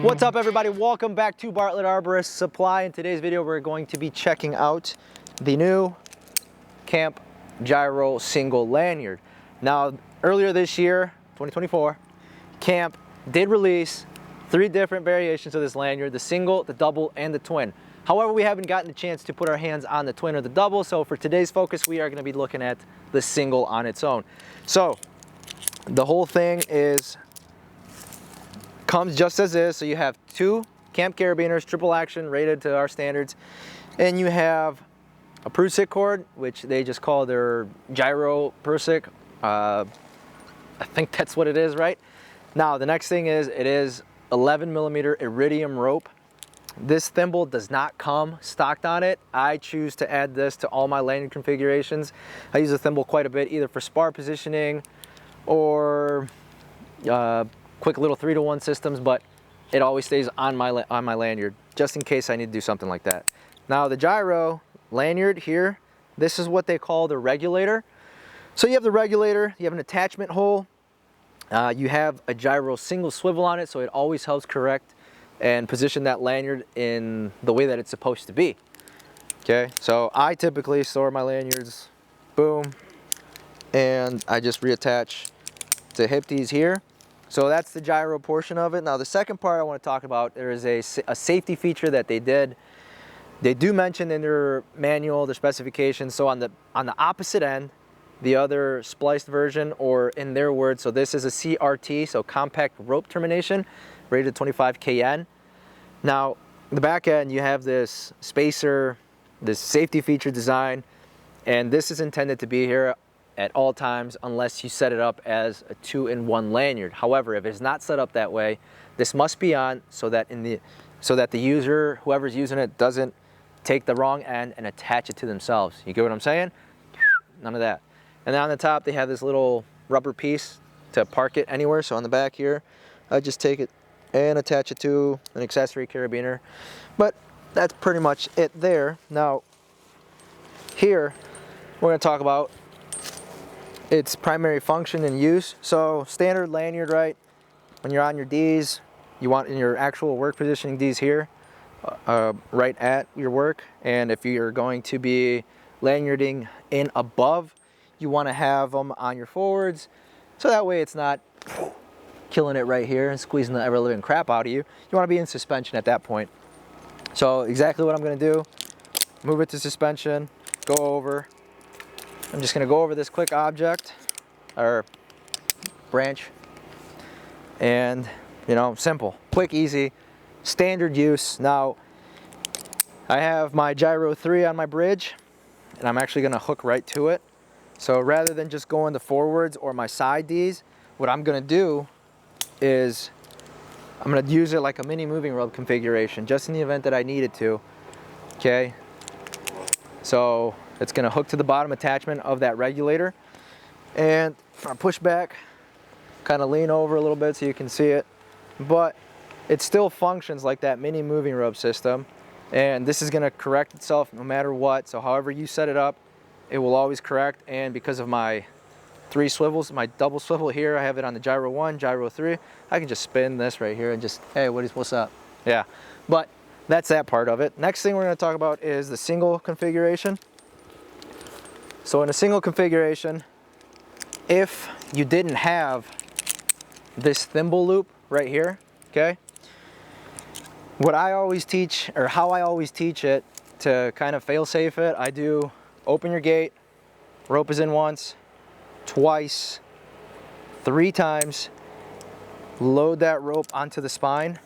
What's up, everybody? Welcome back to Bartlett Arborist Supply. In today's video, we're going to be checking out the new CAMP Gyro Single Lanyard. Now, earlier this year, 2024, CAMP did release 3 different variations of this lanyard: the single, the double, and the twin. However, we haven't gotten the chance to put our hands on the twin or the double, so for today's focus, we are going to be looking at the single on its own. So, the whole thing comes just as is. So you have 2 CAMP carabiners, triple action, rated to our standards, and you have a Prusik cord, which they just call their Gyro Prusik. I think that's what it is, right? Now the next thing is, it is 11mm iridium rope. This thimble does not come stocked on it. I choose to add this to all my lanyard configurations. I use the thimble quite a bit, either for spar positioning or quick little 3-to-1 systems, but it always stays on my lanyard just in case I need to do something like that. Now the gyro lanyard here, this is what they call the regulator. So you have the regulator, you have an attachment hole, you have a gyro single swivel on it, so it always helps correct and position that lanyard in the way that it's supposed to be. Okay, so I typically store my lanyards, boom, and I just reattach to hip these here. So that's the gyro portion of it. Now the second part I want to talk about, there is a safety feature that they do mention in their manual, their specifications. So on the opposite end, the other spliced version, or in their words, so this is a CRT, so compact rope termination, rated 25 KN. Now the back end, you have this spacer, this safety feature design, and this is intended to be here at all times unless you set it up as a 2-in-1 lanyard. However, if it's not set up that way, this must be on so that the user, whoever's using it, doesn't take the wrong end and attach it to themselves. You get what I'm saying? None of that. And then on the top, they have this little rubber piece to park it anywhere. So on the back here, I just take it and attach it to an accessory carabiner. But that's pretty much it there. Now, here, we're going to talk about its primary function and use. So standard lanyard, right? When you're on your D's, you want in your actual work positioning D's here, right at your work. And if you're going to be lanyarding in above, you want to have them on your forwards, so that way it's not killing it right here and squeezing the ever-living crap out of you. You want to be in suspension at that point. So exactly what I'm going to do, move it to suspension, go over. I'm just going to go over this quick object or branch, and simple, quick, easy, standard use. Now I have my Gyro 3 on my bridge, and I'm actually going to hook right to it. So rather than just going to forwards or my side D's, what I'm going to do is I'm going to use it like a mini moving rope configuration, just in the event that I needed to. Okay, so it's going to hook to the bottom attachment of that regulator, and I push back, kind of lean over a little bit so you can see it, but it still functions like that mini moving rope system, and this is going to correct itself no matter what. So however you set it up, it will always correct. And because of my 3 swivels, my double swivel here, I have it on the Gyro 1, Gyro 3, I can just spin this right here and just, hey, what's up? Yeah, but that's that part of it. Next thing we're going to talk about is the single configuration. So in a single configuration, if you didn't have this thimble loop right here, okay, what I always teach, or how I always teach it to kind of fail safe it, I do open your gate, rope is in once, twice, 3 times, load that rope onto the spine,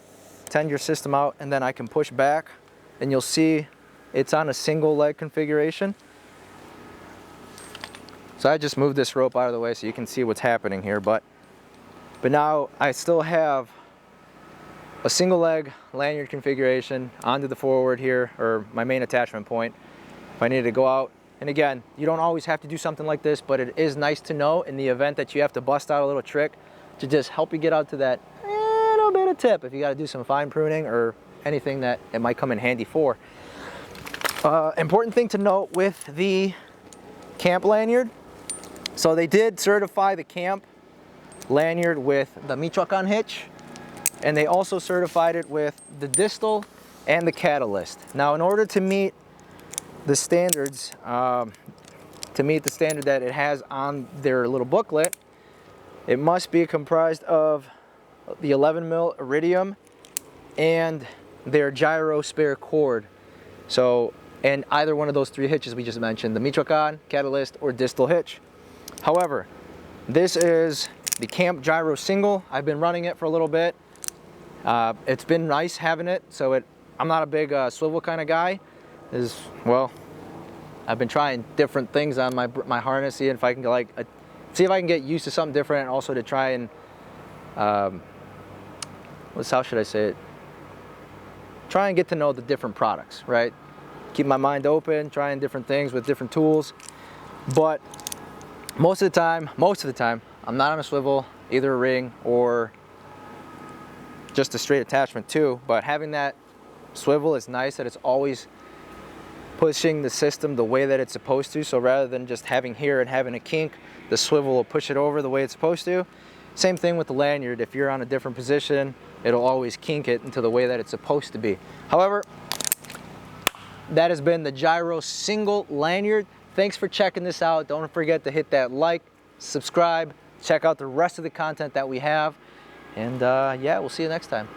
tend your system out, and then I can push back, and you'll see it's on a single leg configuration. So I just moved this rope out of the way so you can see what's happening here, but now I still have a single leg lanyard configuration onto the forward here, or my main attachment point, if I needed to go out. And again, you don't always have to do something like this, but it is nice to know in the event that you have to bust out a little trick to just help you get out to that little bit of tip if you got to do some fine pruning or anything that it might come in handy for. Important thing to note with the CAMP lanyard, so they did certify the CAMP lanyard with the Michoacan hitch. and they also certified it with the distal and the catalyst. Now, in order to meet the standards, to meet the standard that it has on their little booklet, it must be comprised of the 11 mil iridium and their gyro spare cord. So, and either one of those three hitches we just mentioned, the Michoacan, catalyst, or distal hitch. However, this is the CAMP Gyro Single. I've been running it for a little bit. It's been nice having it. So I'm not a big swivel kind of guy. Well, I've been trying different things on my harness, seeing if I can see if I can get used to something different, and also to try and how should I say it? Try and get to know the different products, right? Keep my mind open, trying different things with different tools. But most of the time, I'm not on a swivel, either a ring or just a straight attachment too. But having that swivel is nice, that it's always pushing the system the way that it's supposed to. So rather than just having here and having a kink, the swivel will push it over the way it's supposed to. Same thing with the lanyard. If you're on a different position, it'll always kink it into the way that it's supposed to be. However, that has been the Gyro Single Lanyard. Thanks for checking this out. Don't forget to hit that like, subscribe, check out the rest of the content that we have. And yeah, we'll see you next time.